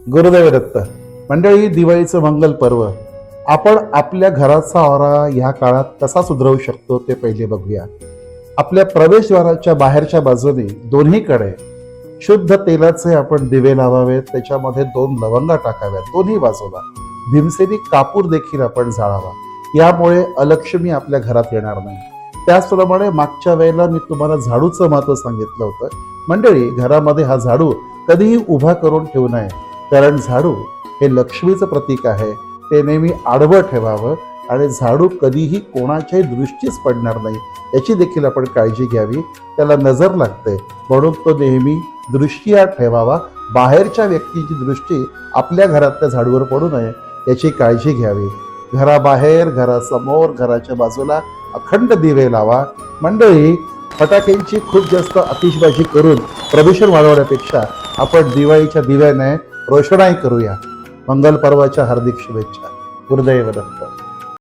गुरुदेव दत्त. मंडळी, दिवाळीचं मंगल पर्व. आपण आपल्या घराचा औरा ह्या काळात कसा सुधरवू शकतो ते पहिले बघूया. आपल्या प्रवेशद्वाराच्या बाहेरच्या बाजूने दोन्हीकडे शुद्ध तेलाचे आपण दिवे लावावेत. त्याच्यामध्ये 2 लवंगा टाकाव्यात दोन्ही बाजूला. भीमसेनी कापूर देखील आपण जाळावा. यामुळे अलक्ष्मी आपल्या घरात येणार नाही. त्याचप्रमाणे मागच्या वेळेला मी तुम्हाला झाडूचं महत्व सांगितलं होतं. मंडळी, घरामध्ये हा झाडू कधीही उभा करून ठेवू नये, कारण झाडू हे लक्ष्मीचं प्रतीक आहे. ते नेहमी आडवं ठेवावं आणि झाडू कधीही कोणाच्याही दृष्टीच पडणार नाही याची देखील आपण काळजी घ्यावी. त्याला नजर लागते म्हणून तो नेहमी दृष्टीआड ठेवावा. बाहेरच्या व्यक्तीची दृष्टी आपल्या घरातल्या झाडूवर पडू नये याची काळजी घ्यावी. घराबाहेर, घरासमोर, घराच्या बाजूला अखंड दिवे लावा. मंडळी, फटाक्यांची खूप जास्त आतिषबाजी करून प्रदूषण वाढवण्यापेक्षा आपण दिवाळीच्या दिव्याने रोषणाई करूया. मंगल पर्वाच्या हार्दिक शुभेच्छा. गुरुदेव दत्त.